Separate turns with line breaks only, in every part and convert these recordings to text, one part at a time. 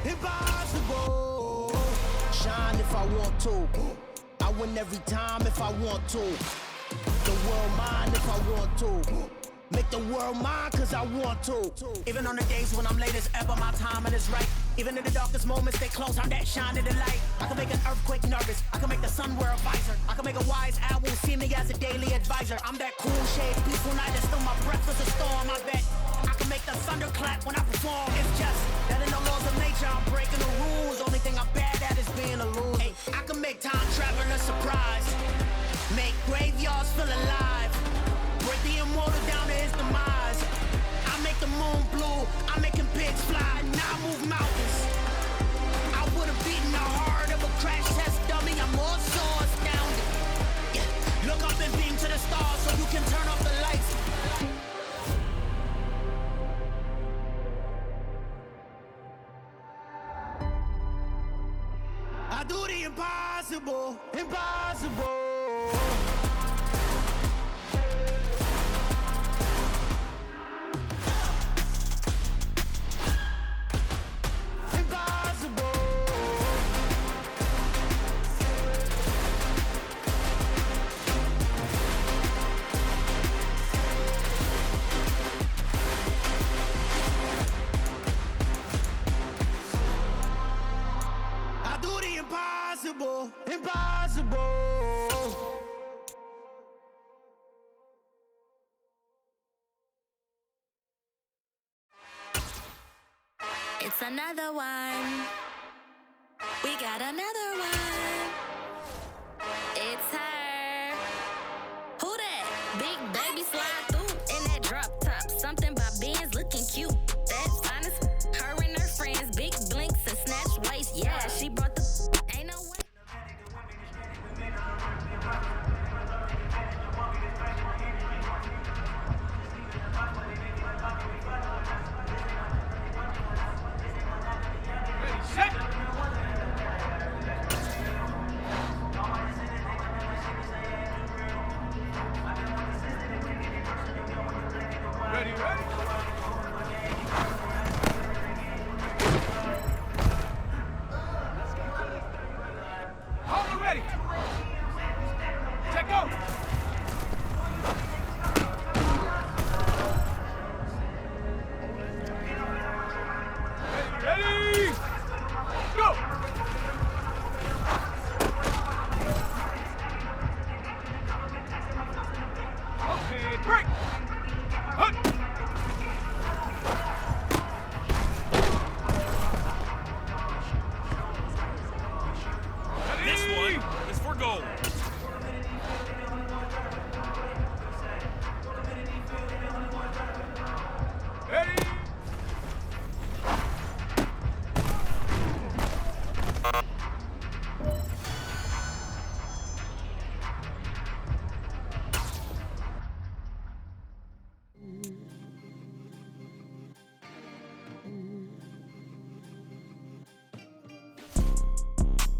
Impossible. Shine if I want to. I win every time if I want to. The world mine if I want to. Make the world mine cause I want to. Even on the days when I'm late as ever, my timing is right. Even in the darkest moments, stay close, I'm that shining the light. I can make an earthquake nervous, I can make the sun wear a visor. I can make a wise owl see me as a daily advisor. I'm that cool shade, peaceful night, and still my breath is a storm, I bet. I can make the thunder clap when I perform. It's just that in the laws of nature, I'm breaking the rules. Only thing I'm bad at is being a loser. Hey, I can make time travel a surprise. Make graveyards feel alive. Break the immortal down to his demise. I make the moon blue, I'm making pigs fly, and I move mountains. I would've beaten the heart of a crash test dummy, I'm more so astounded. Yeah. Look up and beam to the stars so you can turn off the lights. I do the impossible, impossible. Impossible, impossible.
It's another one. We got another one. It's her. Who that? Big baby slide through in that drop top. Something by Benz looking cute. That's finest. Her and her friends, big blinks and snatch waist. Yeah, she brought the. Ain't no way.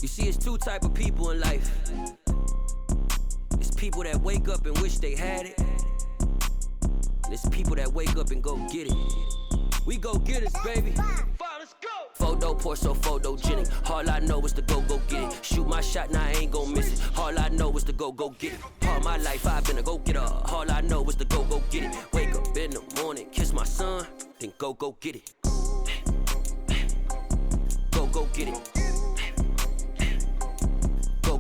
You see, it's two type of people in life. It's people that wake up and wish they had it. And it's people that wake up and go get it. We go get it, baby. Let's go. Photo pour so photogenic. All I know is to go get it. Shoot my shot, now I ain't gon' miss it. All I know is to go get it. All my life I've been a go getter. All I know is to go get it. Wake up in the morning, kiss my son, then go get it. Go get it.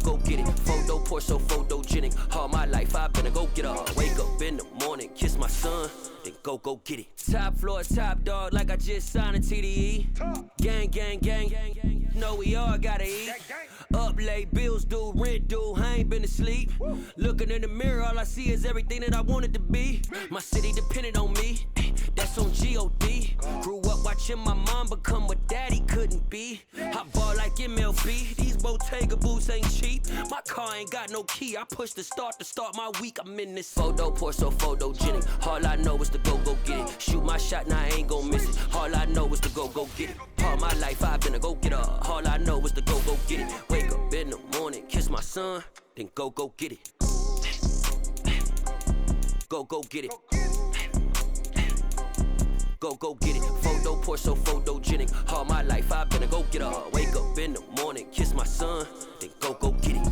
Go get it. Photo pour so photogenic. All my life I've been a go getter. Wake up in the morning, kiss my son, then go get it. Top floor, top dog, like I just signed a TDE. Gang, gang, gang, gang, gang. Know we all gotta eat. Up late, bills due, rent due, I ain't been asleep. Looking in the mirror, all I see is everything that I wanted to be. My city depended on me, that's on G.O.D. Grew up watching my mom become what daddy couldn't be. I ball like MLB, these Bottega boots ain't cheap. My car ain't got no key, I push the start to start my week. I'm in this photo pour so photogenic. All I know is to go get it. Shoot my shot, now I ain't gon' miss it. All I know is to go get it. All my life I've been a go getter. All I know is to go get it. Wake up in the morning, kiss my son, then go get it. Go get it. Go get it. Photo pour so photogenic. All my life I've been a go get up. Wake up in the morning, kiss my son, then go get it.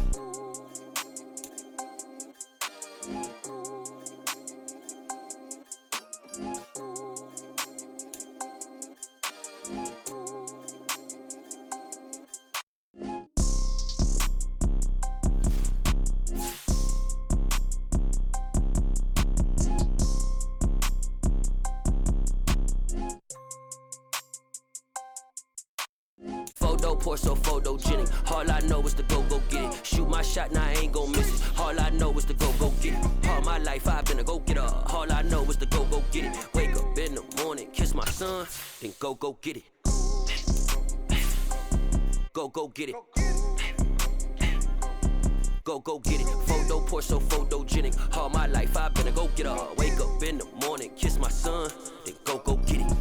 So photogenic. All I know is to go get it. Shoot my shot, now I ain't gon' miss it. All I know is to go get it. All my life I've been a go-getter. All I know is to go get it. Wake up in the morning, kiss my son, then go get it. Go get it. Go get it. Photo poor, so photogenic. All my life I've been a go-getter. Wake up in the morning, kiss my son, then go get it.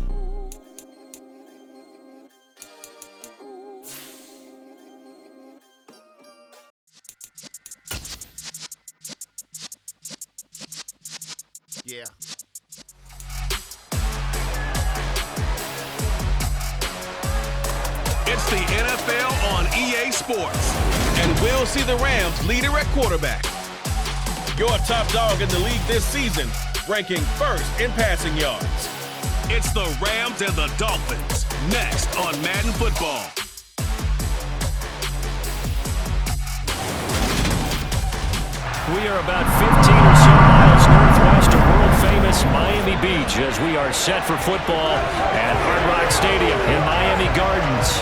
Yeah.
It's the NFL on EA Sports, and we'll see the Rams leader at quarterback. Your top dog in the league this season, ranking first in passing yards. It's the Rams and the Dolphins, next on Madden Football.
We are about 15 or so miles northwest of world-famous Miami Beach as we are set for football at Hard Rock Stadium in Miami Gardens.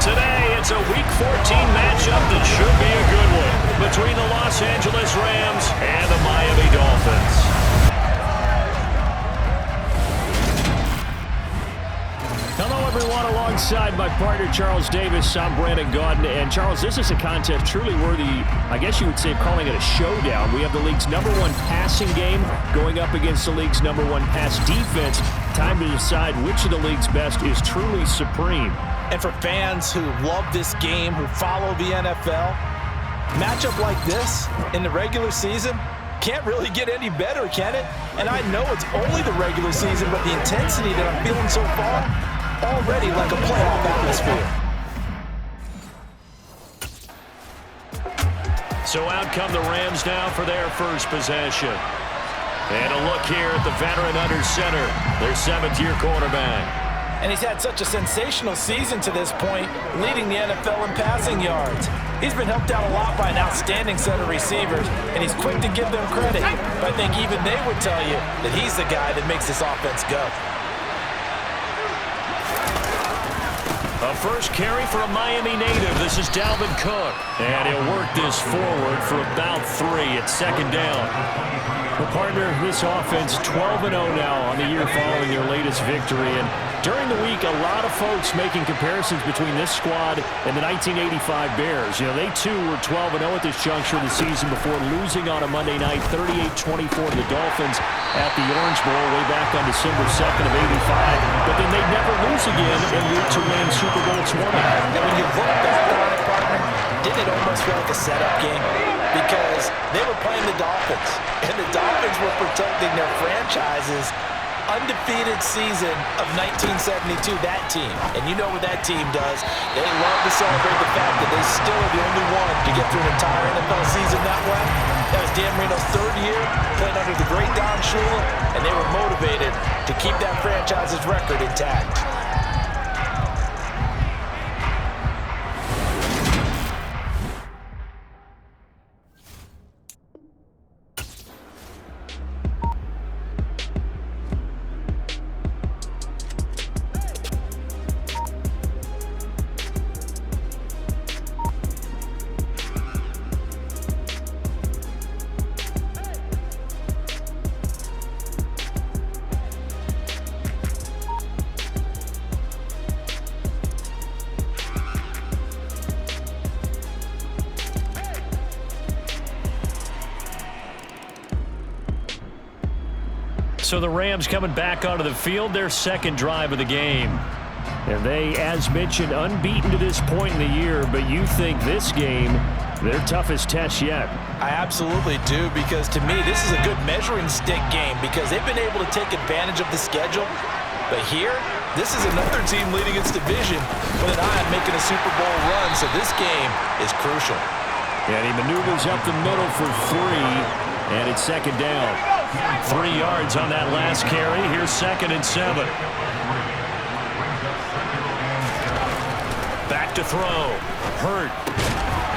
Today, it's a Week 14 matchup that should be a good one between the Los Angeles Rams and the Miami Dolphins. Hello, everyone. Alongside my partner, Charles Davis, I'm Brandon Gaudin. And, Charles, this is a contest truly worthy, I guess you would say, calling it a showdown. We have the league's #1 passing game going up against the league's #1 pass defense. Time to decide which of the league's best is truly supreme.
And for fans who love this game, who follow the NFL, matchup like this in the regular season can't really get any better, can it? And I know it's only the regular season, but the intensity that I'm feeling so far, already like a playoff atmosphere.
So out come the Rams now for their first possession. And a look here at the veteran under center, their 7th-year quarterback.
And he's had such a sensational season to this point, leading the NFL in passing yards. He's been helped out a lot by an outstanding set of receivers, and he's quick to give them credit. But I think even they would tell you that he's the guy that makes this offense go.
A first carry for a Miami native. This is Dalvin Cook. And he'll work this forward for about 3 at second down. Well, partner, this offense 12-0 now on the year following their latest victory. And during the week, a lot of folks making comparisons between this squad and the 1985 Bears. You know, they too were 12-0 at this juncture of the season before losing on a Monday night 38-24 to the Dolphins at the Orange Bowl way back on December 2nd of '85. But then they'd never lose again en route to win Super Bowl 20.
And when you look back on it, partner, didn't it almost feel like a setup game? Because they were playing the Dolphins, and the Dolphins were protecting their franchise's undefeated season of 1972, that team. And you know what that team does. They love to celebrate the fact that they still are the only one to get through an entire NFL season that way. That was Dan Marino's 3rd year, playing under the great Don Shula, and they were motivated to keep that franchise's record intact.
So the Rams coming back onto the field, their 2nd drive of the game. And they, as mentioned, unbeaten to this point in the year, but you think this game, their toughest test yet.
I absolutely do, because to me, this is a good measuring stick game because they've been able to take advantage of the schedule. But here, This is another team leading its division with an eye on making a Super Bowl run, so this game is crucial.
And he maneuvers up the middle for 3, and it's second down. 3 yards on that last carry. Here's 2nd and 7. Back to throw. Hurt.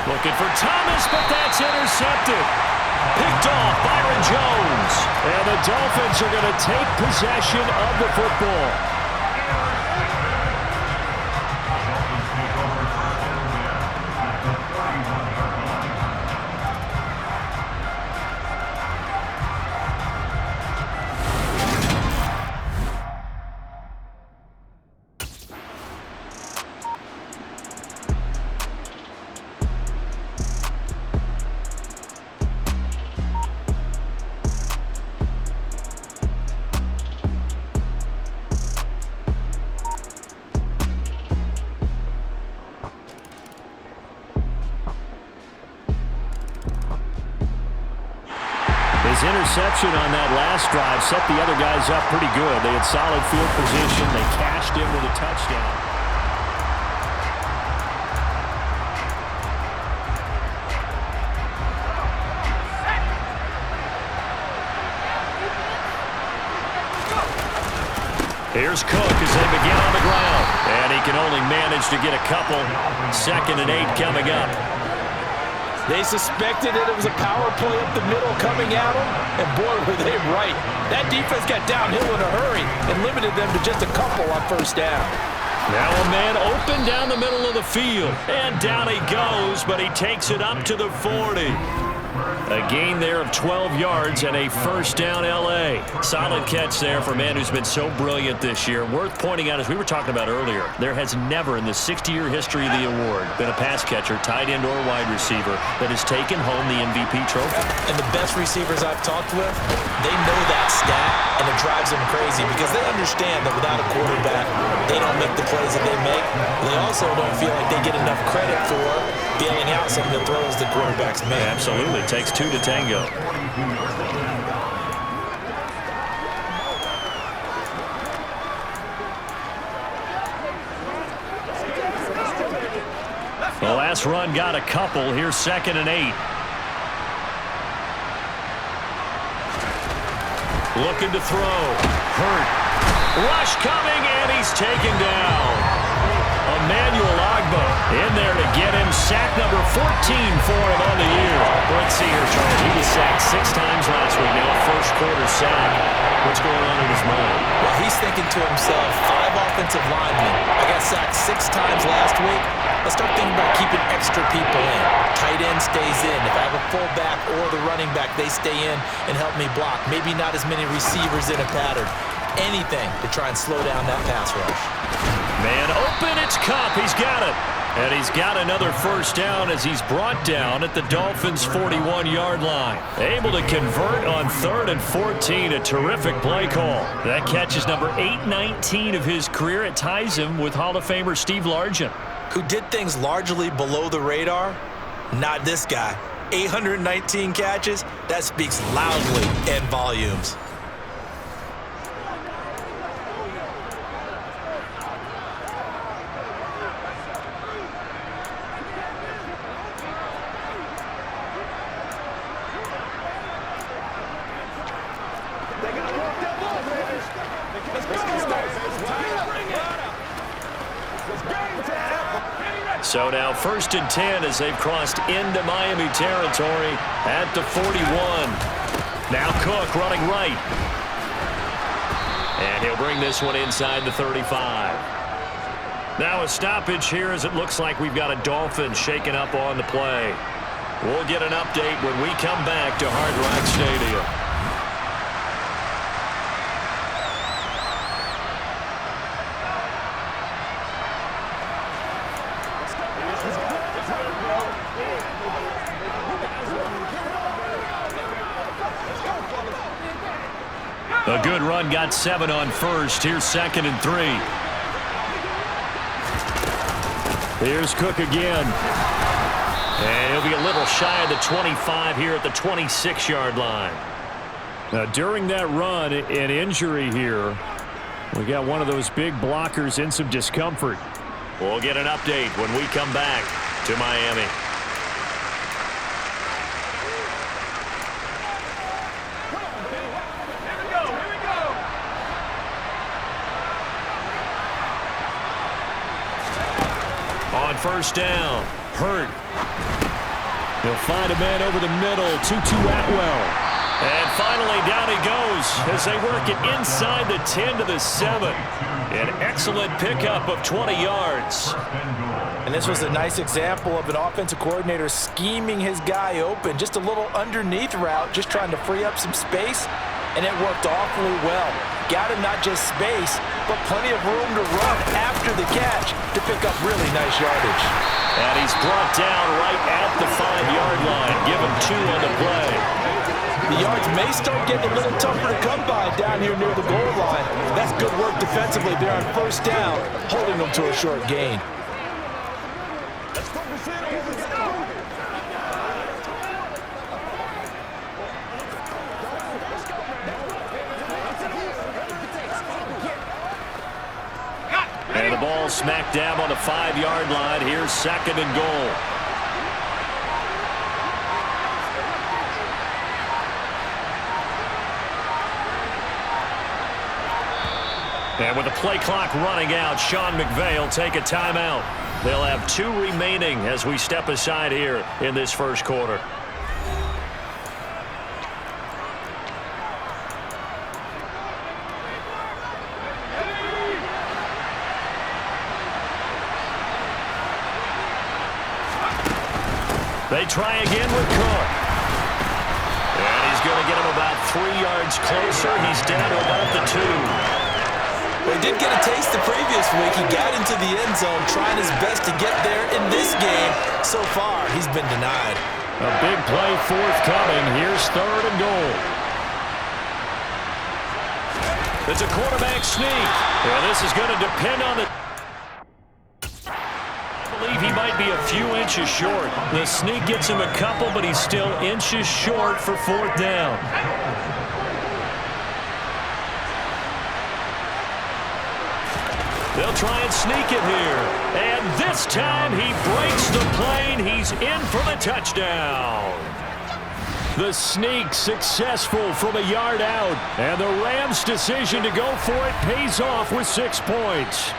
Looking for Thomas, but that's intercepted. Picked off Byron Jones. And the Dolphins are going to take possession of the football. His interception on that last drive set the other guys up pretty good. They had solid field position. They cashed in with a touchdown. Here's Cook as they begin on the ground. And he can only manage to get a couple. 2nd and 8 coming up.
They suspected that it was a power play up the middle coming at them, and boy, were they right. That defense got downhill in a hurry and limited them to just a couple on first down.
Now a man open down the middle of the field, and down he goes, but he takes it up to the 40. A gain there of 12 yards and a first down L.A. Solid catch there for a man who's been so brilliant this year. Worth pointing out, as we were talking about earlier, there has never in the 60-year history of the award been a pass catcher, tight end, or wide receiver that has taken home the MVP trophy.
And the best receivers I've talked with, they know that stat, and it drives them crazy because they understand that without a quarterback, they don't make the plays that they make. They also don't feel like they get enough credit for bailing out some of the throws the quarterbacks make.
Absolutely. It takes 2 to tango. The last run got a couple. Here's 2nd and 8. Looking to throw. Hurt. Rush coming, and he's taken down. Emmanuel Ogba in there to get him. Sack number 14 for him on the year. Let's see here, Charles. He was sacked 6 times last week. Now a first quarter sack. What's going on in his mind?
Well, he's thinking to himself, 5 offensive linemen. I got sacked 6 times last week. Let's start thinking about keeping extra people in. Tight end stays in. If I have a fullback or the running back, they stay in and help me block. Maybe not as many receivers in a pattern. Anything to try and slow down that pass rush.
Man open, it's Kupp. He's got it. And he's got another first down as he's brought down at the Dolphins' 41-yard line. Able to convert on 3rd and 14. A terrific play call. That catch is number 819 of his career. It ties him with Hall of Famer Steve Largent,
who did things largely below the radar. Not this guy. 819 catches. That speaks loudly in volumes.
So now 1st and 10 as they've crossed into Miami territory at the 41. Now Cook running right. And he'll bring this one inside the 35. Now a stoppage here as it looks like we've got a Dolphin shaking up on the play. We'll get an update when we come back to Hard Rock Stadium. A good run, got 7 on first. Here's 2nd and 3. Here's Cook again. And he'll be a little shy of the 25 here at the 26-yard line. Now, during that run, an injury here We got one of those big blockers in some discomfort. We'll get an update when we come back to Miami. On first down, Hurt. He'll find a man over the middle, Tutu Atwell. And finally, down he goes as they work it inside the 10 to the 7. An excellent pickup of 20 yards.
And this was a nice example of an offensive coordinator scheming his guy open. Just a little underneath route, just trying to free up some space, and it worked awfully well. Got him not just space, but plenty of room to run after the catch to pick up really nice yardage.
And he's brought down right at the 5-yard line. Give him 2 on the play.
The yards may start getting a little tougher to come by down here near the goal line. That's good work defensively there on first down, holding them to a short gain.
And the ball smack dab on the 5-yard line. Here's 2nd and goal. And with the play clock running out, Sean McVay will take a timeout. They'll have 2 remaining as we step aside here in this first quarter. They try again with Cook. And he's going to get him about 3 yards closer. He's down to about the 2.
Well, he did get a taste the previous week. He got into the end zone, trying his best to get there in this game. So far, he's been denied.
A big play forthcoming. Here's 3rd and goal. It's a quarterback sneak. And this is going to depend on the... I believe he might be a few inches short. The sneak gets him a couple, but he's still inches short for 4th down. They'll try and sneak it here. And this time he breaks the plane. He's in for the touchdown. The sneak successful from a yard out. And the Rams' decision to go for it pays off with 6 points.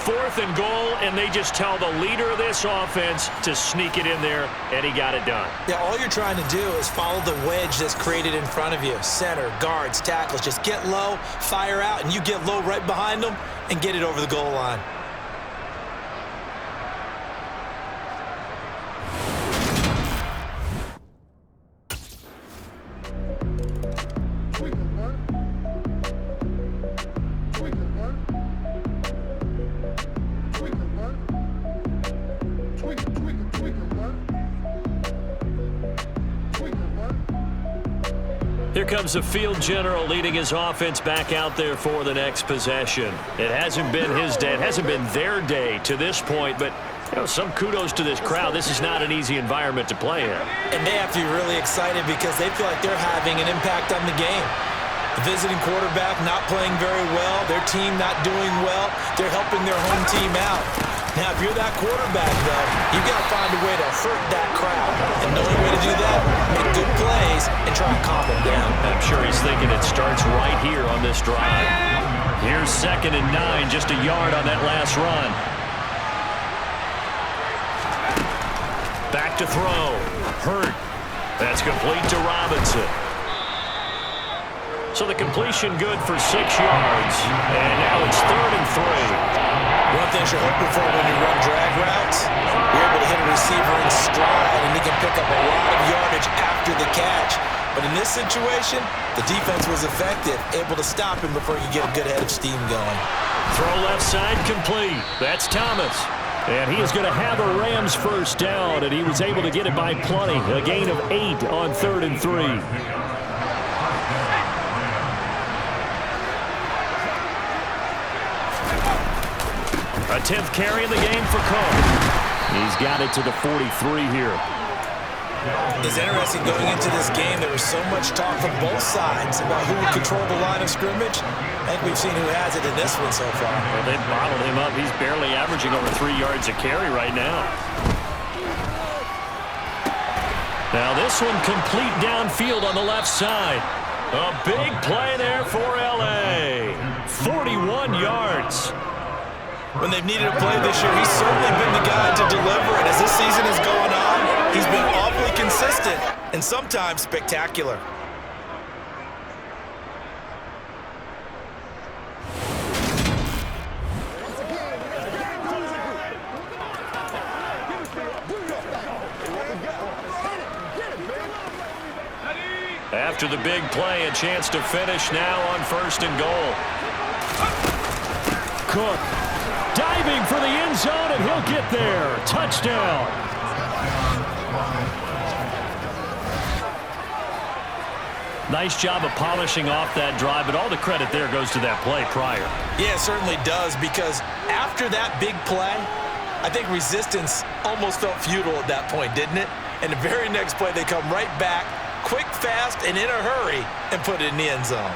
4th and goal, and they just tell the leader of this offense to sneak it in there, and he got it done.
Yeah, all you're trying to do is follow the wedge that's created in front of you. Center, guards, tackles, just get low, fire out, and you get low right behind them and get it over the goal line.
Here comes the field general leading his offense back out there for the next possession. It hasn't been his day. It hasn't been their day to this point, but some kudos to this crowd. This is not an easy environment to play in.
And they have to be really excited because they feel like they're having an impact on the game. The visiting quarterback not playing very well, their team not doing well, they're helping their home team out. Now, if you're that quarterback, though, you've got to find a way to hurt that crowd. And the only way to do that, make good plays and try to calm them down.
I'm sure he's thinking it starts right here on this drive. Here's 2nd and 9, just a yard on that last run. Back to throw. Hurt. That's complete to Robinson. So the completion good for 6 yards. And now it's 3rd and 3.
One thing you're hoping for when you run drag routes, you're able to hit a receiver in stride, and he can pick up a lot of yardage after the catch. But in this situation, the defense was effective, able to stop him before he could get a good head of steam going.
Throw left side complete. That's Thomas. And he is going to have a Rams first down, and he was able to get it by plenty. A gain of 8 on 3rd and 3. A 10th carry in the game for Cook. He's got it to the 43 here.
It's interesting going into this game. There was so much talk from both sides about who would control the line of scrimmage. I think we've seen who has it in this one so far.
Well, they've bottled him up. He's barely averaging over 3 yards a carry right now. Now this one complete downfield on the left side. A big play there for LA. 41 yards.
When they've needed a play this year, he's certainly been the guy to deliver. And as this season has gone on, he's been awfully consistent and sometimes spectacular.
After the big play, a chance to finish now on 1st and goal. Cook diving for the end zone, and he'll get there. Touchdown. Nice job of polishing off that drive, but all the credit there goes to that play prior.
Yeah, it certainly does, because after that big play, I think resistance almost felt futile at that point, didn't it? And the very next play, they come right back, quick, fast, and in a hurry, and put it in the end zone.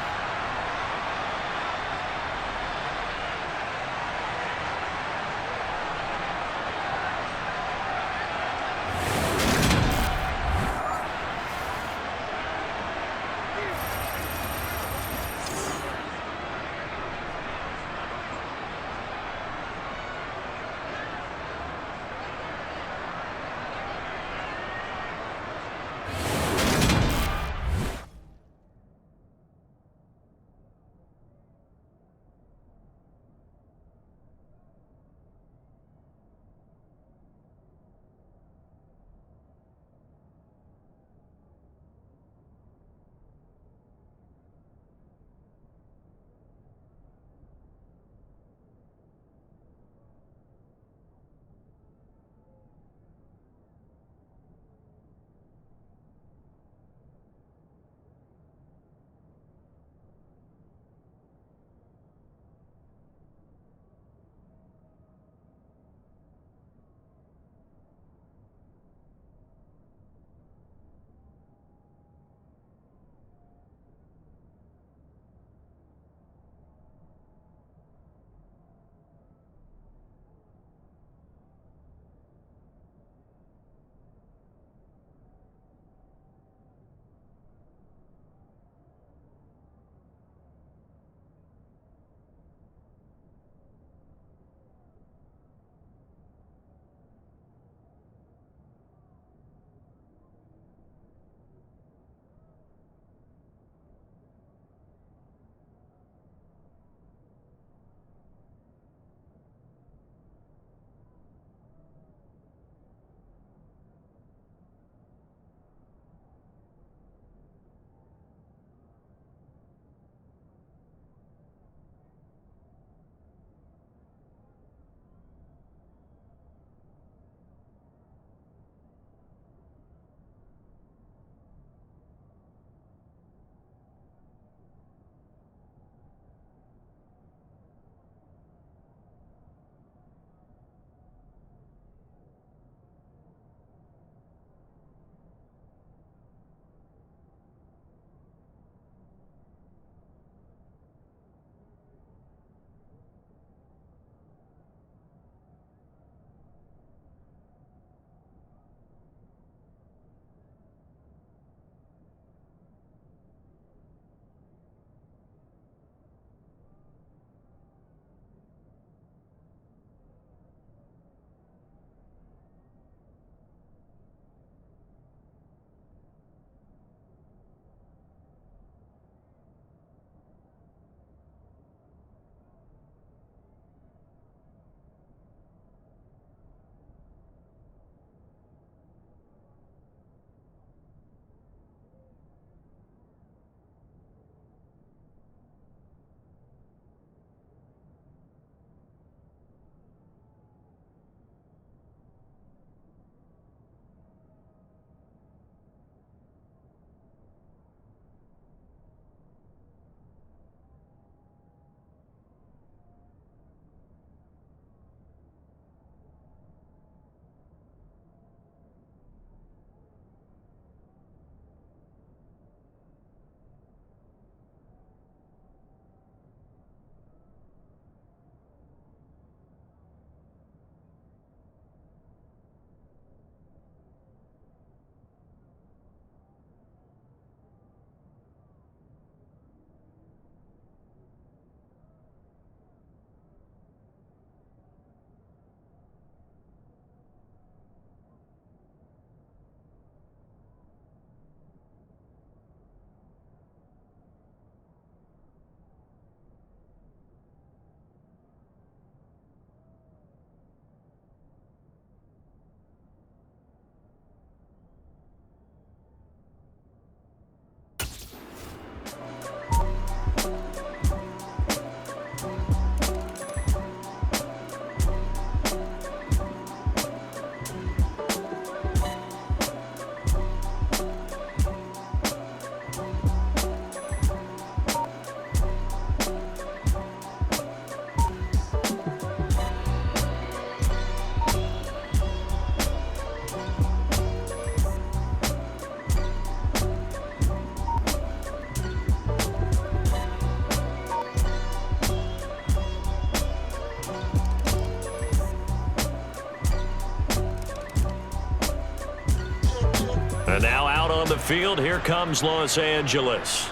And now out on the field, here comes Los Angeles.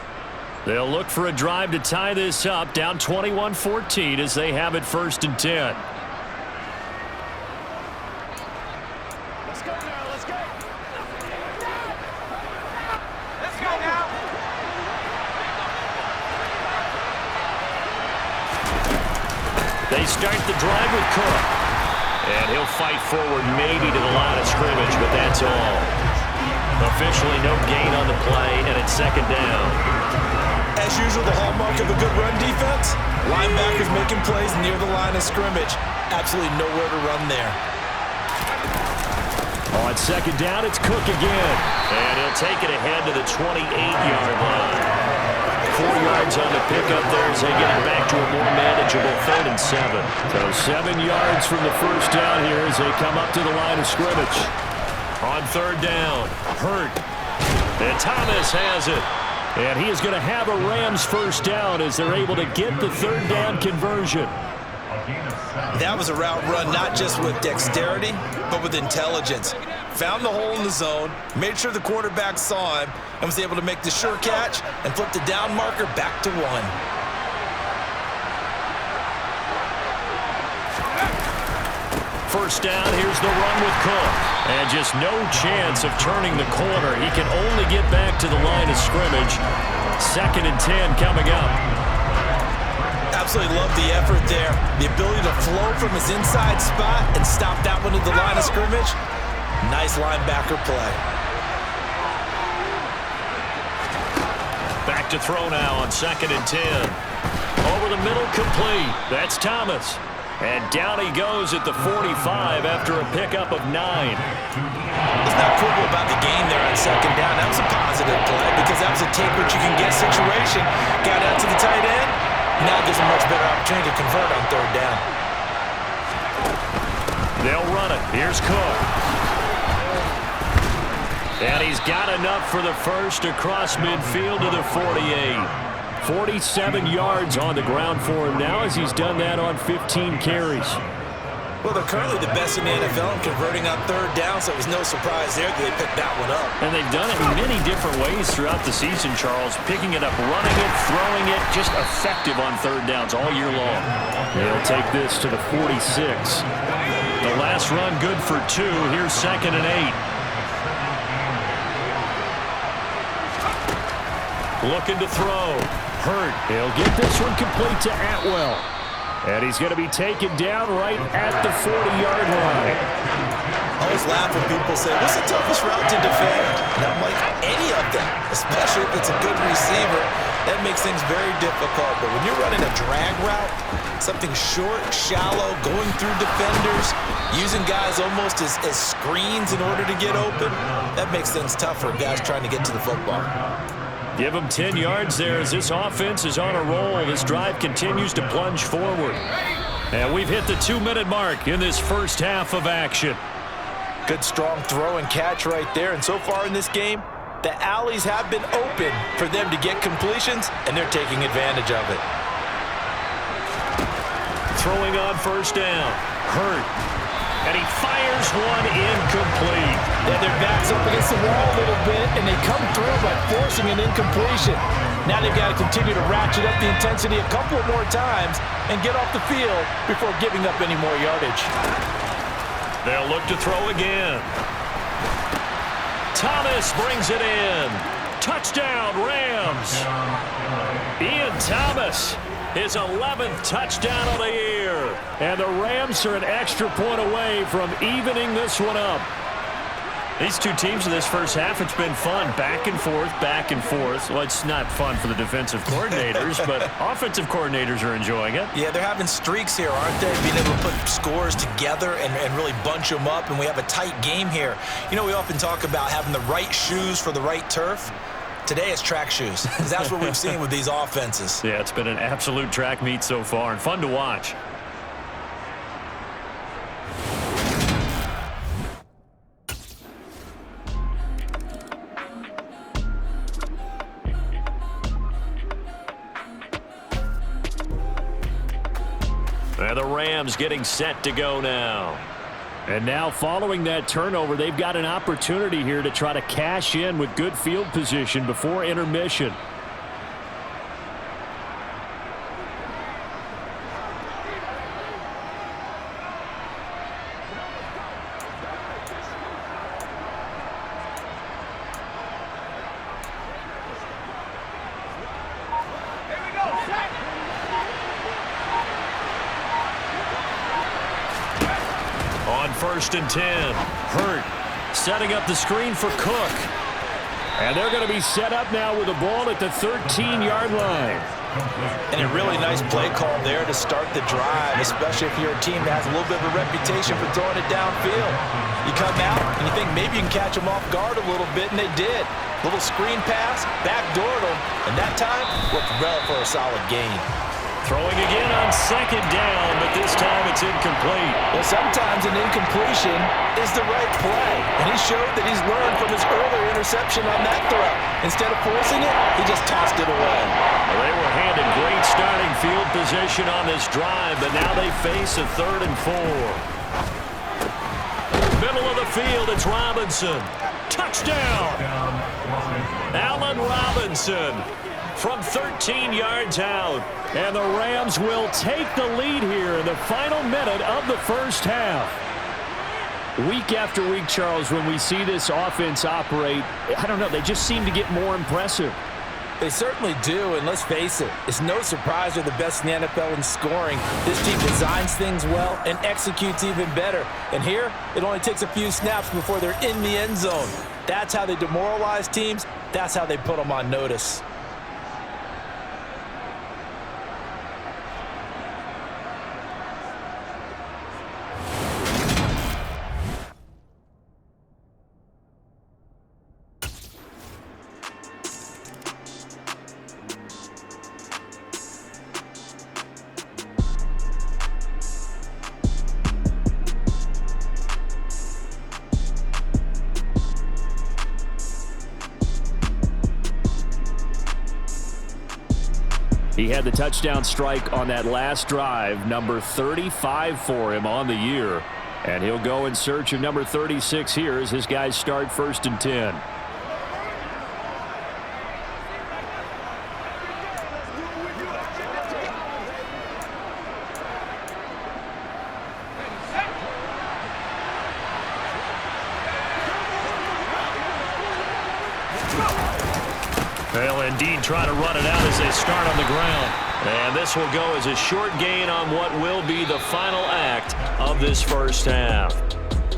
They'll look for a drive to tie this up, down 21-14 as they have it 1st and 10.
Let's go now, let's go. Let's go now.
They start the drive with Cook. And he'll fight forward maybe to the line of scrimmage, but that's all. Officially no gain on the play, and it's 2nd down.
As usual, the hallmark of a good run defense, linebackers making plays near the line of scrimmage. Absolutely nowhere to run there.
On 2nd down, it's Cook again. And he'll take it ahead to the 28-yard line. 4 yards on the pickup there as they get it back to a more manageable 3rd and 7. So 7 yards from the 1st down here as they come up to the line of scrimmage. On 3rd down, Hurt. And Thomas has it. And he is going to have a Rams 1st down as they're able to get the 3rd down conversion.
That was a route run not just with dexterity, but with intelligence. Found the hole in the zone, made sure the quarterback saw him, and was able to make the sure catch and flip the down marker back to 1.
First down, here's the run with Cook. And just no chance of turning the corner. He can only get back to the line of scrimmage. 2nd and 10 coming up.
Absolutely love the effort there. The ability to flow from his inside spot and stop that one at the line of scrimmage. Nice linebacker play.
Back to throw now on 2nd and 10. Over the middle, complete. That's Thomas. And down he goes at the 45 after a pickup of 9.
He's not quibble about the gain there on 2nd down. That was a positive play because that was a take what you can get situation. Got out to the tight end. Now gives him a much better opportunity to convert on 3rd down.
They'll run it. Here's Cook. And he's got enough for the first across midfield to the 48. 47 yards on the ground for him now as he's done that on 15 carries.
Well, they're currently the best in the NFL in converting on 3rd down, so it was no surprise there that they picked that one up.
And they've done it in many different ways throughout the season, Charles. Picking it up, running it, throwing it, just effective on 3rd downs all year long. They'll take this to the 46. The last run good for 2. Here's 2nd and 8. Looking to throw. Hurt. He'll get this one complete to Atwell. And he's going to be taken down right at the 40-yard line.
I always laugh when people say, what's the toughest route to defend? And I'm like, any of them, especially if it's a good receiver. That makes things very difficult. But when you're running a drag route, something short, shallow, going through defenders, using guys almost as screens in order to get open, that makes things tough for guys trying to get to the football.
Give him 10 yards there as this offense is on a roll. This drive continues to plunge forward. And we've hit the 2-minute mark in this first half of action.
Good strong throw and catch right there. And so far in this game, the alleys have been open for them to get completions, and they're taking advantage of it.
Throwing on 1st down. Hurt. And he fires one incomplete.
Yeah, their back's up against the wall a little bit, and they come through by forcing an incompletion. Now they've got to continue to ratchet up the intensity a couple more times and get off the field before giving up any more yardage.
They'll look to throw again. Thomas brings it in. Touchdown, Rams. Ian Thomas, his 11th touchdown of the year. And the Rams are an extra point away from evening this one up. These two teams in this first half, it's been fun. Back and forth, back and forth. Well, it's not fun for the defensive coordinators, but offensive coordinators are enjoying it.
Yeah, they're having streaks here, aren't they? Being able to put scores together and really bunch them up, and we have a tight game here. You know, we often talk about having the right shoes for the right turf. Today it's track shoes, because that's what we've seen with these offenses.
Yeah, it's been an absolute track meet so far, and fun to watch. And the Rams getting set to go now. And now following that turnover, they've got an opportunity here to try to cash in with good field position before intermission. First and 10. Hurt setting up the screen for Cook. And they're going to be set up now with the ball at the 13-yard line.
And a really nice play call there to start the drive, especially if you're a team that has a little bit of a reputation for throwing it downfield. You come out and you think maybe you can catch them off guard a little bit, and they did. Little screen pass, backdoored them, and that time worked well for a solid gain.
Throwing again on second down, but this time it's incomplete.
Well, sometimes an incompletion is the right play, and he showed that he's learned from his earlier interception on that throw. Instead of forcing it, he just tossed it away.
Well, they were handed great starting field position on this drive, but now they face a 3rd and 4. Middle of the field, it's Robinson. Touchdown! Allen Robinson from 13 yards out. And the Rams will take the lead here in the final minute of the first half. Week after week, Charles, when we see this offense operate, I don't know, they just seem to get more impressive.
They certainly do, and let's face it, it's no surprise they're the best in the NFL in scoring. This team designs things well and executes even better. And here, it only takes a few snaps before they're in the end zone. That's how they demoralize teams. That's how they put them on notice.
He had the touchdown strike on that last drive, number 35 for him on the year. And he'll go in search of number 36 here as his guys start 1st and 10. They'll indeed try to run it out as they start on the ground. And this will go as a short gain on what will be the final act of this first half.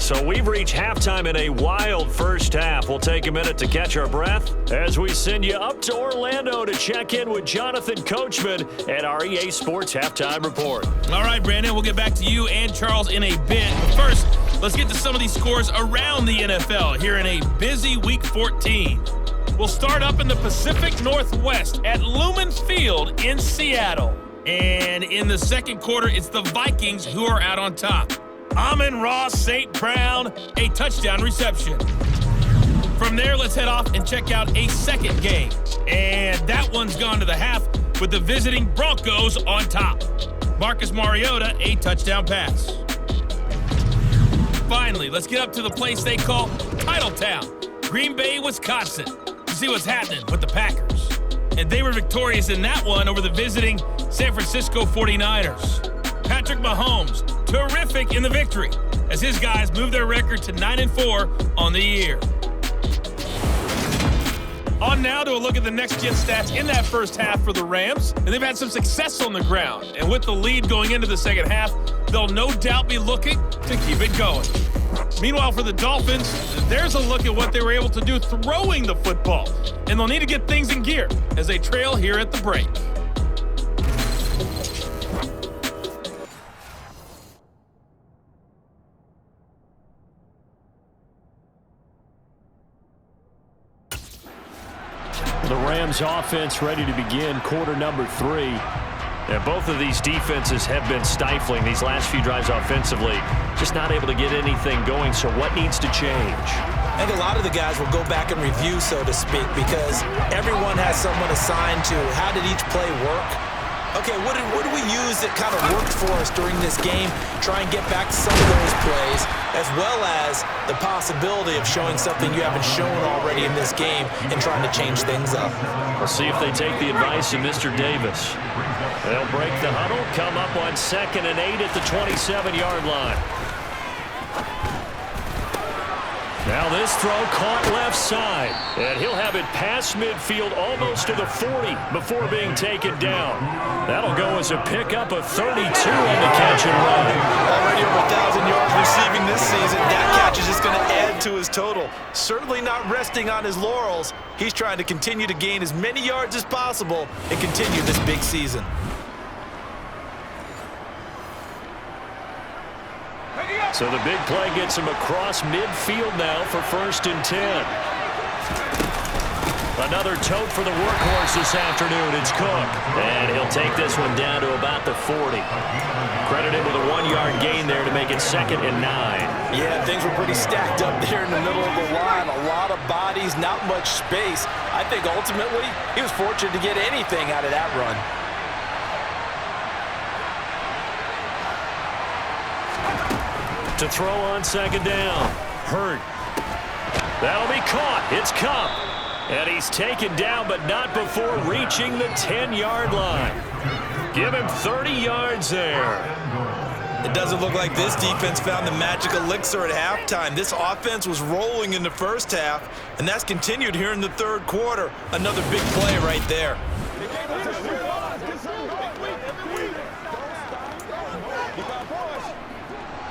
So we've reached halftime in a wild first half. We'll take a minute to catch our breath as we send you up to Orlando to check in with Jonathan Coachman at our EA Sports Halftime Report.
All right, Brandon, we'll get back to you and Charles in a bit. But first, let's get to some of these scores around the NFL here in a busy Week 14. We'll start up in the Pacific Northwest at Lumen Field in Seattle. And in the second quarter, it's the Vikings who are out on top. Amon-Ra St. Brown, a touchdown reception. From there, let's head off and check out a second game. And that one's gone to the half with the visiting Broncos on top. Marcus Mariota, a touchdown pass. Finally, let's get up to the place they call Titletown, Green Bay, Wisconsin, to see what's happening with the Packers. And they were victorious in that one over the visiting San Francisco 49ers. Patrick Mahomes, terrific in the victory, as his guys move their record to 9-4 on the year. On now to a look at the next-gen stats in that first half for the Rams. And they've had some success on the ground. And with the lead going into the second half, they'll no doubt be looking to keep it going. Meanwhile, for the Dolphins, there's a look at what they were able to do throwing the football. And they'll need to get things in gear as they trail here at the break.
The Rams offense ready to begin quarter number 3. And both of these defenses have been stifling these last few drives offensively. Just not able to get anything going, so what needs to change?
I think a lot of the guys will go back and review, so to speak, because everyone has someone assigned to how did each play work. Okay, what do we use that kind of worked for us during this game? Try and get back to some of those plays, as well as the possibility of showing something you haven't shown already in this game and trying to change things up.
We'll see if they take the advice of Mr. Davis. They'll break the huddle, come up on 2nd and 8 at the 27-yard line. Now this throw caught left side, and he'll have it past midfield almost to the 40 before being taken down. That'll go as a pickup of 32 on the catch and run.
Already over 1,000 yards receiving this season. That catch is just going to add to his total. Certainly not resting on his laurels. He's trying to continue to gain as many yards as possible and continue this big season.
So the big play gets him across midfield now for 1st and 10. Another tote for the workhorse this afternoon. It's Cook. And he'll take this one down to about the 40. Credited with a 1-yard gain there to make it 2nd and 9.
Yeah, things were pretty stacked up there in the middle of the line. A lot of bodies, not much space. I think ultimately he was fortunate to get anything out of that run.
To throw on 2nd down. Hurt. That'll be caught. It's Cup. And he's taken down, but not before reaching the 10-yard line. Give him 30 yards there.
It doesn't look like this defense found the magic elixir at halftime. This offense was rolling in the first half, and that's continued here in the 3rd quarter. Another big play right there.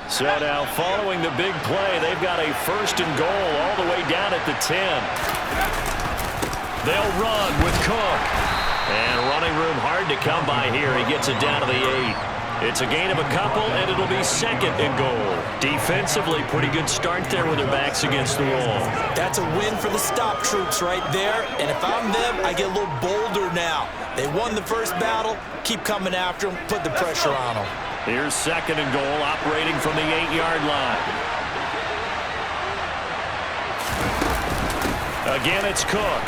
So now following the big play, they've got a 1st and goal all the way down at the 10. They'll run with Cook. And running room hard to come by here. He gets it down to the 8. It's a gain of a couple, and it'll be 2nd and goal. Defensively, pretty good start there with their backs against the wall.
That's a win for the stop troops right there. And if I'm them, I get a little bolder now. They won the first battle. Keep coming after them. Put the pressure on them.
Here's 2nd and goal, operating from the 8-yard line. Again, it's Cook.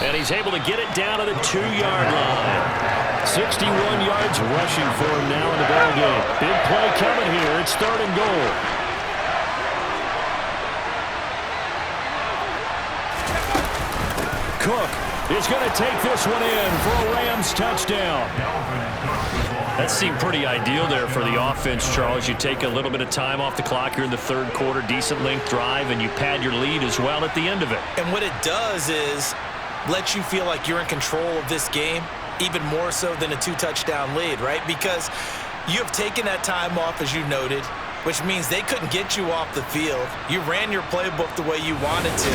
And he's able to get it down to the 2-yard line. 61 yards rushing for him now in the ball game. Big play coming here. It's 3rd and goal. Cook is going to take this one in for a Rams touchdown. That seemed pretty ideal there for the offense, Charles. You take a little bit of time off the clock here in the 3rd quarter, decent length drive, and you pad your lead as well at the end of it.
And what it does is let you feel like you're in control of this game, even more so than a 2-touchdown lead, right? Because you have taken that time off, as you noted, which means they couldn't get you off the field. You ran your playbook the way you wanted to,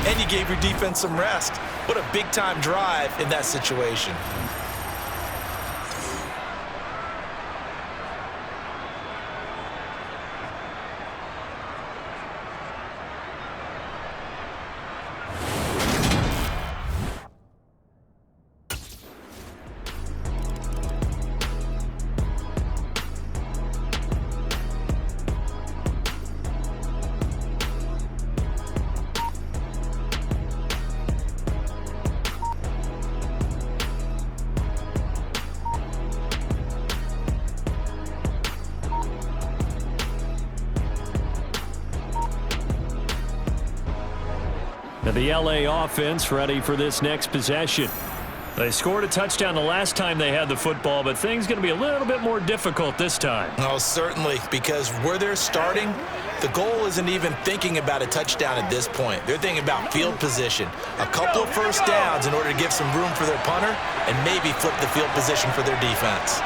and you gave your defense some rest. What a big-time drive in that situation.
The LA offense ready for this next possession. They scored a touchdown the last time they had the football, but things going to be a little bit more difficult this time.
Oh, certainly, because where they're starting, the goal isn't even thinking about a touchdown at this point. They're thinking about field position, a couple of first downs in order to give some room for their punter and maybe flip the field position for their defense.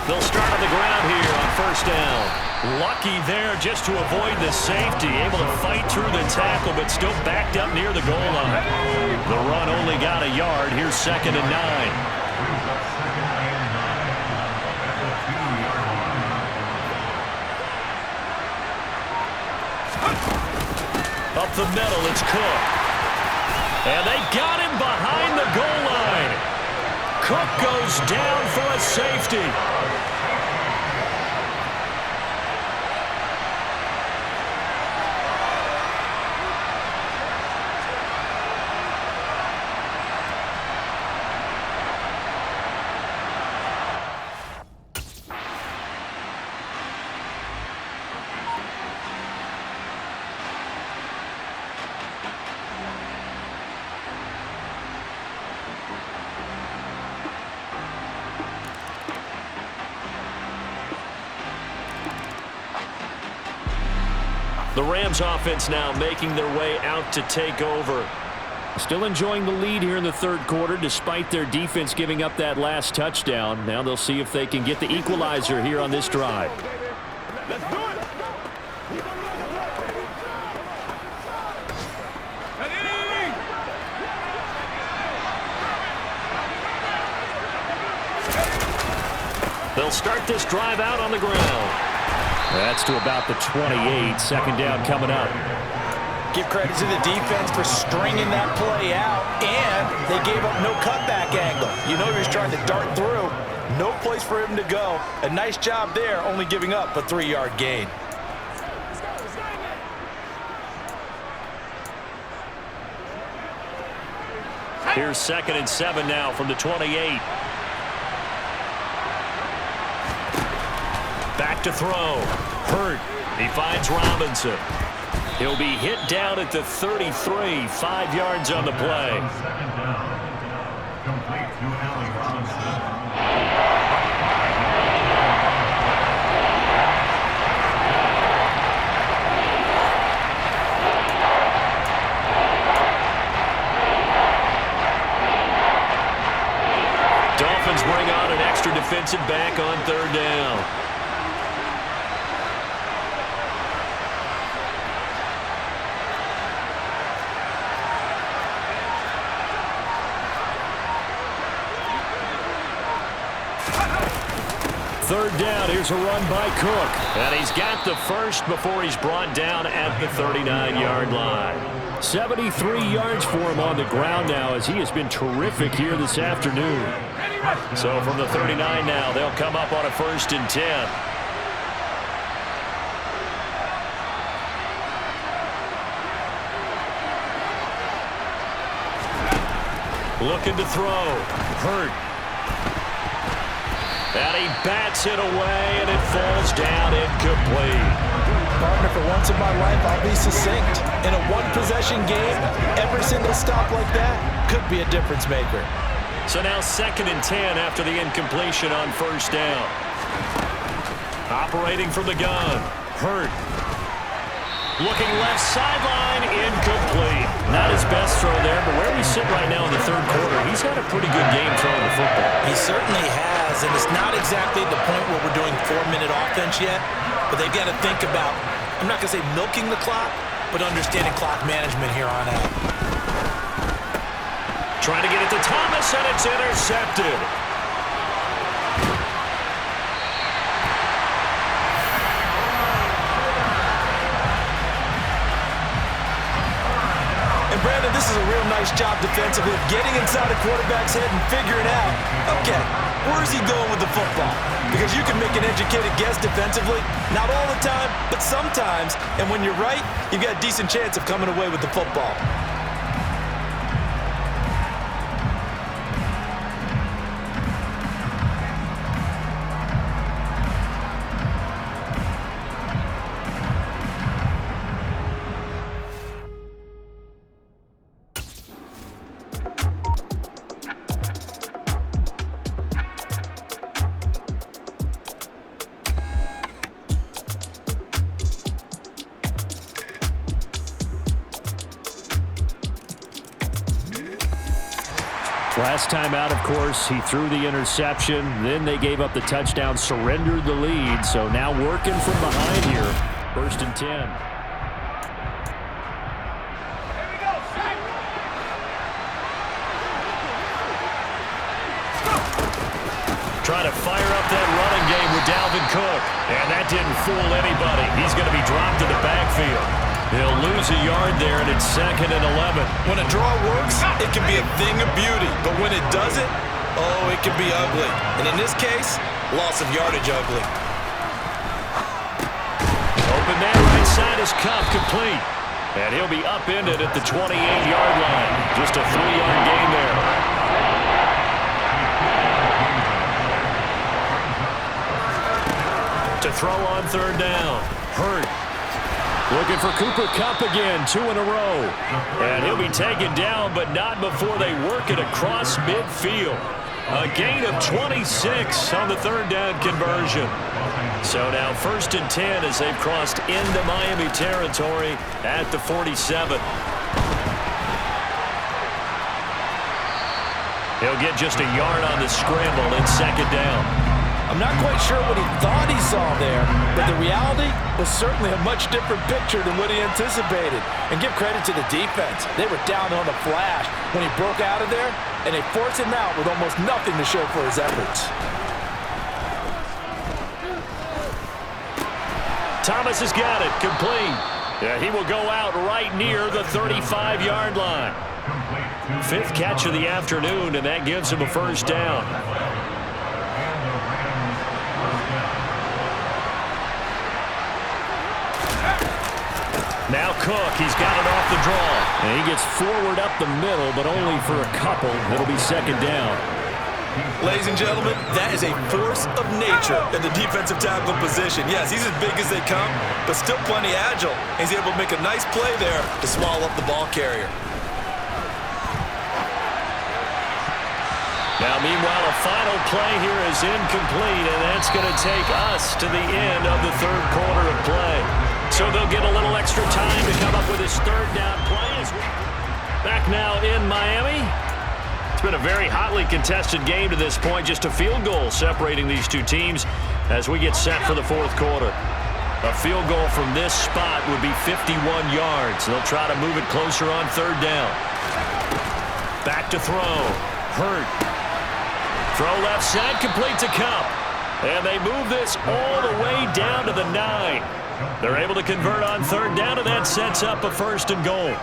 They'll start on the ground here on 1st down. Lucky there just to avoid the safety. Able to fight through the tackle, but still backed up near the goal line. The run only got a yard. Here's 2nd and 9. Up the middle, it's Cook. And they got him behind the goal line. Cook goes down for a safety. The Rams offense now making their way out to take over. Still enjoying the lead here in the third quarter despite their defense giving up that last touchdown. Now they'll see if they can get the equalizer here on this drive.
Let's do it.
They'll start this drive out on the ground. That's to about the 28. Second down coming up.
Give credit to the defense for stringing that play out, and they gave up no cutback angle. You know he was trying to dart through. No place for him to go. A nice job there, only giving up a 3-yard gain.
Here's 2nd and 7 now from the 28. Back to throw. Hurt. He finds Robinson. He'll be hit down at the 33. 5 yards on the play. Dolphins bring on an extra defensive back on 3rd down. Third down, here's a run by Cook. And he's got the first before he's brought down at the 39-yard line. 73 yards for him on the ground now as he has been terrific here this afternoon. So from the 39 now, they'll come up on a 1st and 10. Looking to throw. Hurt. And he bats it away, and it falls down incomplete.
Partner, for once in my life, I'll be succinct. In a one-possession game, every single stop like that could be a difference maker.
So now 2nd and 10 after the incompletion on 1st down. Operating from the gun. Hurt. Looking left sideline, incomplete. Not his best throw there, but where we sit right now in the third quarter, he's got a pretty good game throwing the football.
He certainly has, and it's not exactly the point where we're doing 4-minute offense yet, but they've got to think about, I'm not going to say milking the clock, but understanding clock management here on out.
Trying to get it to Thomas, and it's intercepted.
Brandon, this is a real nice job defensively of getting inside a quarterback's head and figuring out, okay, where's he going with the football? Because you can make an educated guess defensively, not all the time, but sometimes, and when you're right, you've got a decent chance of coming away with the football.
Last time out, of course, he threw the interception. Then they gave up the touchdown, surrendered the lead. So now working from behind here. 1st and 10. Trying to fire up that running game with Dalvin Cook. And that didn't fool anybody. He's going to be dropped in the backfield. He'll lose a yard there, and it's 2nd and 11.
When a draw works, it can be a thing of beauty. But when it doesn't, oh, it can be ugly. And in this case, loss of yardage ugly.
Open man right side is Cup complete. And he'll be upended at the 28-yard line. Just a 3-yard gain there. To throw on 3rd down. Hurt. Looking for Cooper Kupp again, 2 in a row. And he'll be taken down, but not before they work it across midfield. A gain of 26 on the 3rd down conversion. So now 1st and 10 as they've crossed into Miami territory at the 47. He'll get just a yard on the scramble in 2nd down.
I'm not quite sure what he thought he saw there, but the reality was certainly a much different picture than what he anticipated. And give credit to the defense. They were down on the flash when he broke out of there, and they forced him out with almost nothing to show for his efforts.
Thomas has got it, complete. Yeah, he will go out right near the 35-yard line. 5th catch of the afternoon, and that gives him a 1st down. Now Cook, he's got it off the draw. And he gets forward up the middle, but only for a couple. It'll be 2nd down.
Ladies and gentlemen, that is a force of nature in the defensive tackle position. Yes, he's as big as they come, but still plenty agile. He's able to make a nice play there to swallow up the ball carrier.
Now, meanwhile, a final play here is incomplete, and that's going to take us to the end of the 3rd quarter of play. So they'll get a little extra time to come up with his 3rd down play. Back now in Miami. It's been a very hotly contested game to this point. Just a field goal separating these two teams as we get set for the 4th quarter. A field goal from this spot would be 51 yards. They'll try to move it closer on 3rd down. Back to throw. Hurt. Throw left side, complete to Cup. And they move this all the way down to the 9. They're able to convert on 3rd down, and that sets up a 1st and goal.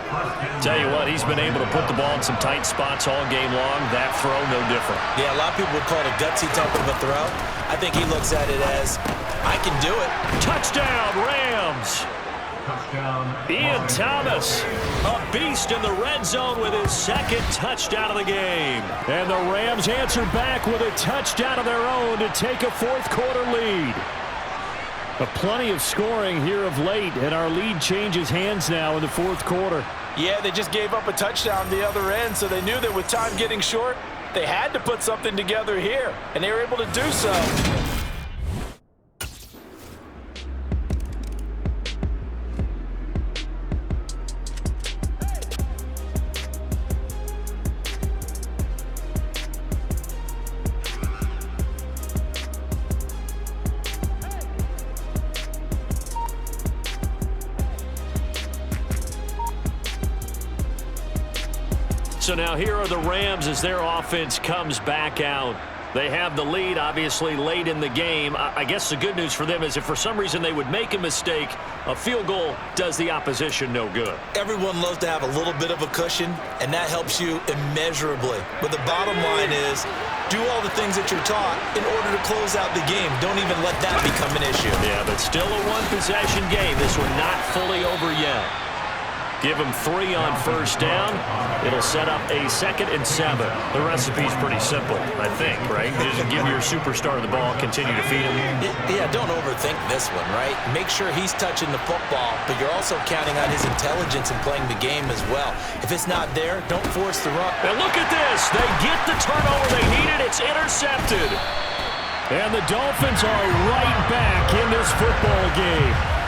Tell you what, he's been able to put the ball in some tight spots all game long. That throw, no different.
Yeah, a lot of people would call it a gutsy type of a throw. I think he looks at it as, I can do it.
Touchdown, Rams. Ian Thomas, a beast in the red zone with his 2nd touchdown of the game. And the Rams answer back with a touchdown of their own to take a 4th quarter lead. Plenty of scoring here of late, and our lead changes hands now in the 4th quarter.
Yeah, they just gave up a touchdown the other end, so they knew that with time getting short, they had to put something together here, and they were able to do so.
So now here are the Rams as their offense comes back out. They have the lead, obviously, late in the game. I guess the good news for them is if for some reason they would make a mistake, a field goal does the opposition no good.
Everyone loves to have a little bit of a cushion, and that helps you immeasurably. But the bottom line is, do all the things that you're taught in order to close out the game. Don't even let that become an issue.
Yeah, but still a one-possession game. This one not fully over yet. Give them 3 on 1st down. It'll set up a 2nd and 7. The recipe's pretty simple, I think, right? Just give your superstar the ball, continue to feed him.
Yeah, don't overthink this one, right? Make sure he's touching the football, but you're also counting on his intelligence in playing the game as well. If it's not there, don't force the run.
And look at this. They get the turnover they needed. It's intercepted. And the Dolphins are right back in this football game.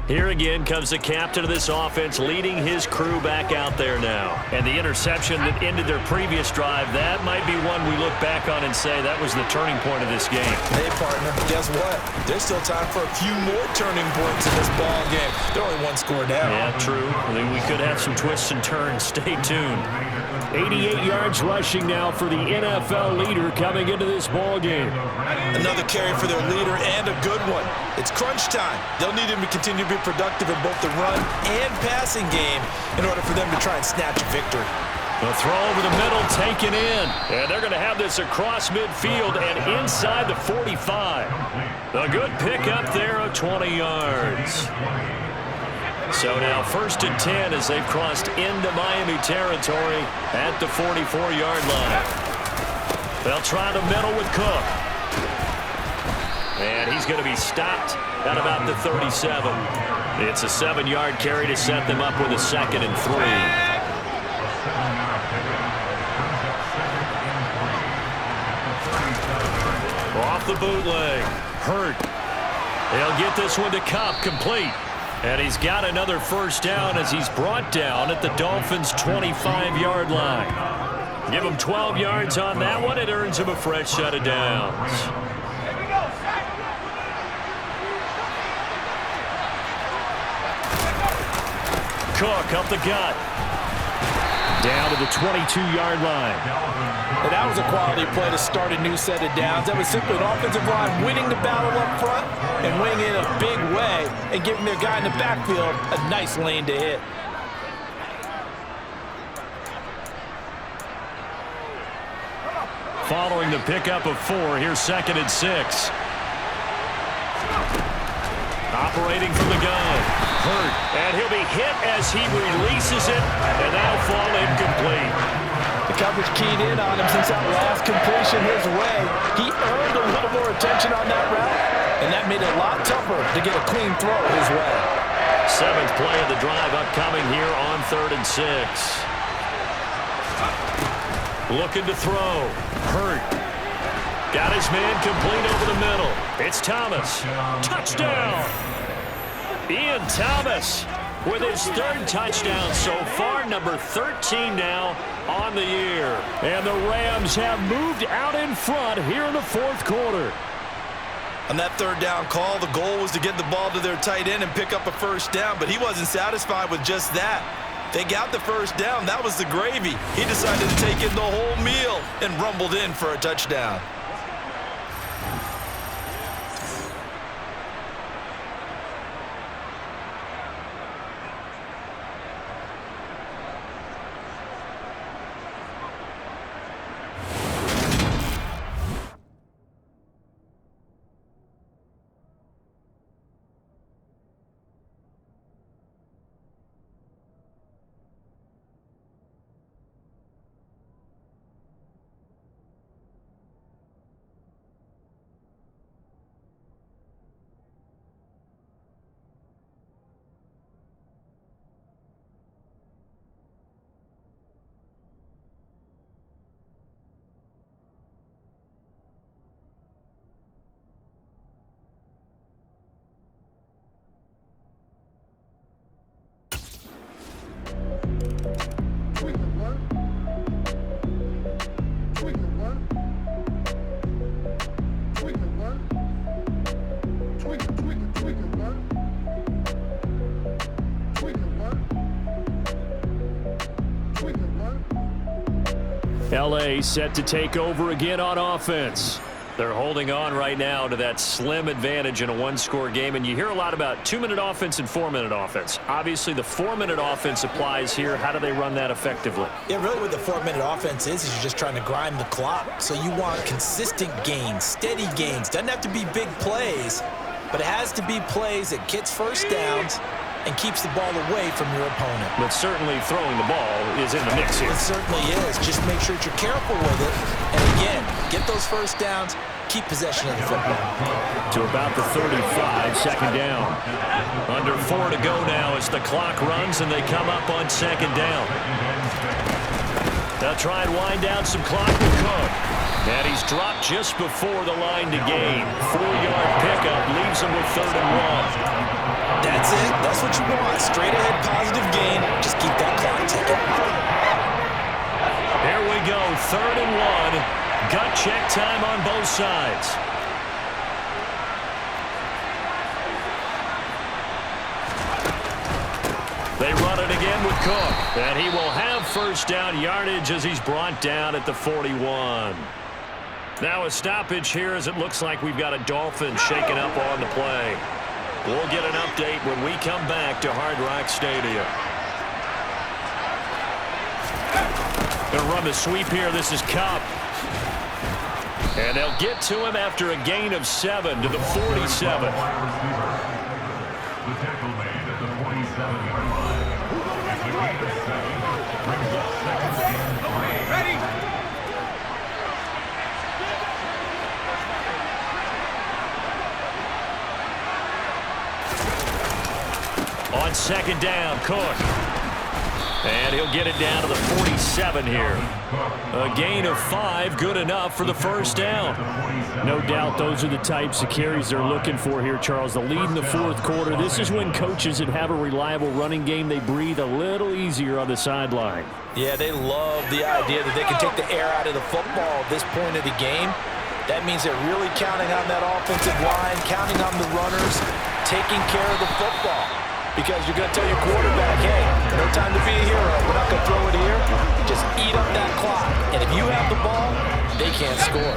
Here again comes the captain of this offense leading his crew back out there now. And the interception that ended their previous drive, that might be one we look back on and say that was the turning point of this game.
Hey, partner, guess what? There's still time for a few more turning points in this ball game. They're only 1 score down.
Yeah, true. I mean, we could have some twists and turns. Stay tuned. 88 yards rushing now for the NFL leader coming into this ball game.
Another carry for their leader and a good one. It's crunch time. They'll need him to continue to be productive in both the run and passing game in order for them to try and snatch a victory.
The throw over the middle taken in. And they're going to have this across midfield and inside the 45. A good pickup there of 20 yards. So now 1st and 10 as they've crossed into Miami territory at the 44-yard line. They'll try the middle with Cook. And he's going to be stopped at about the 37. It's a 7-yard carry to set them up with a 2nd and 3. Off the bootleg. Hurt. They'll get this one to Cup, complete. And he's got another 1st down as he's brought down at the Dolphins' 25-yard line. Give him 12 yards on that one. It earns him a fresh set of downs. Cook up the gut. Down to the 22-yard line.
And that was a quality play to start a new set of downs. That was simply an offensive line winning the battle up front and winning it in a big way and giving their guy in the backfield a nice lane to hit.
Following the pickup of 4, here's 2nd and 6. Operating from the gun. Hurt. And he'll be hit as he releases it, and that'll fall incomplete.
The coverage keyed in on him since that last completion his way. He earned a little more attention on that route, and that made it a lot tougher to get a clean throw his way.
7th play of the drive upcoming here on 3rd and 6. Looking to throw. Hurt. Got his man complete over the middle. It's Thomas. Touchdown! Ian Thomas with his 3rd touchdown so far, number 13 now on the year. And the Rams have moved out in front here in the 4th quarter.
On that 3rd down call, the goal was to get the ball to their tight end and pick up a 1st down, but he wasn't satisfied with just that. They got the 1st down. That was the gravy. He decided to take in the whole meal and rumbled in for a touchdown.
LA set to take over again on offense. They're holding on right now to that slim advantage in a one-score game, and you hear a lot about 2-minute offense and 4-minute offense. Obviously, the 4-minute offense applies here. How do they run that effectively?
Yeah, really what the 4-minute offense is you're just trying to grind the clock. So you want consistent gains, steady gains. Doesn't have to be big plays, but it has to be plays that gets 1st downs and keeps the ball away from your opponent.
But certainly throwing the ball is in the mix here.
It certainly is. Just make sure that you're careful with it. And again, get those 1st downs, keep possession of the football.
To about the 35, 2nd down. Under 4 to go now as the clock runs and they come up on 2nd down. They'll try and wind down some clock with Cook. And he's dropped just before the line to gain. 4-yard pickup leaves him with 3rd and 1.
That's it. That's what you want. Straight ahead, positive gain. Just keep that clock ticking.
There we go. 3rd and 1. Gut check time on both sides. They run it again with Cook. And he will have first down yardage as he's brought down at the 41. Now a stoppage here as it looks like we've got a Dolphin shaking up on the play. We'll get an update when we come back to Hard Rock Stadium. Going to run the sweep here. This is Cup. And they'll get to him after a gain of 7 to the 47. On second down, Cook. And he'll get it down to the 47 here. A gain of 5, good enough for the first down.
No doubt those are the types of carries they're looking for here, Charles. The lead in the fourth quarter. This is when coaches that have a reliable running game, they breathe a little easier on the sideline.
Yeah, they love the idea that they can take the air out of the football at this point of the game. That means they're really counting on that offensive line, counting on the runners, taking care of the football. Because you're going to tell your quarterback, hey, no time to be a hero. We're not going to throw it here. Just eat up that clock. And if you have the ball, they can't score.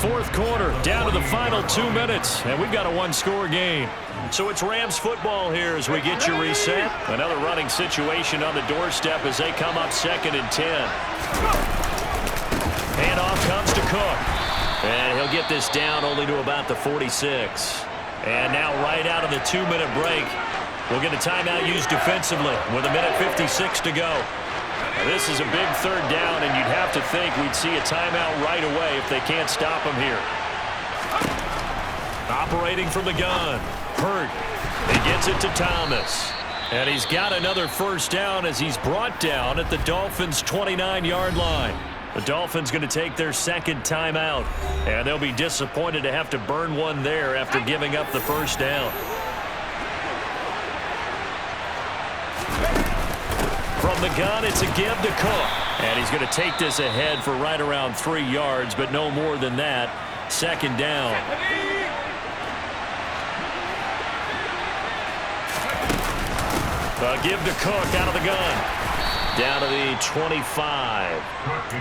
Fourth quarter, down to the final 2 minutes, and we've got a one-score game. So it's Rams football here as we get you reset. Another running situation on the doorstep as they come up 2nd and 10. Handoff comes to Cook. And he'll get this down only to about the 46. And now right out of the 2-minute break, we'll get a timeout used defensively with 1:56 to go. Now, this is a big third down, and you'd have to think we'd see a timeout right away if they can't stop him here. Operating from the gun, Hurt. He gets it to Thomas. And he's got another first down as he's brought down at the Dolphins' 29-yard line. The Dolphins going to take their second timeout, and they'll be disappointed to have to burn one there after giving up the first down. From the gun, it's a give to Cook. And he's going to take this ahead for right around 3 yards, but no more than that. Second down. A give to Cook out of the gun. Down to the 25.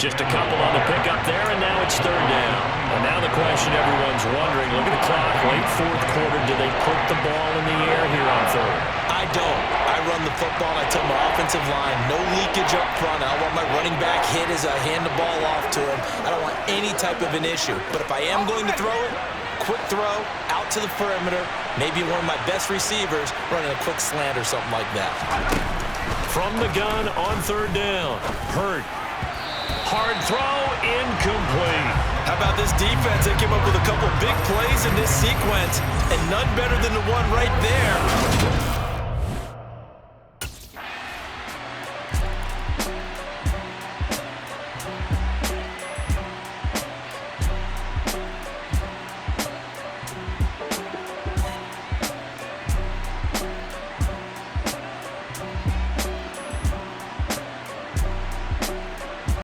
Just a couple on the pickup there, and now it's third down. And now the question everyone's wondering, look at the clock, late fourth quarter, do they put the ball in the air here on third?
I don't. I run the football, and I tell my offensive line, no leakage up front. I don't want my running back hit as I hand the ball off to him. I don't want any type of an issue. But if I am going to throw it, quick throw, out to the perimeter, maybe one of my best receivers running a quick slant or something like that.
From the gun on third down. Hurt. Hard throw, incomplete.
How about this defense? They came up with a couple big plays in this sequence, and none better than the one right there.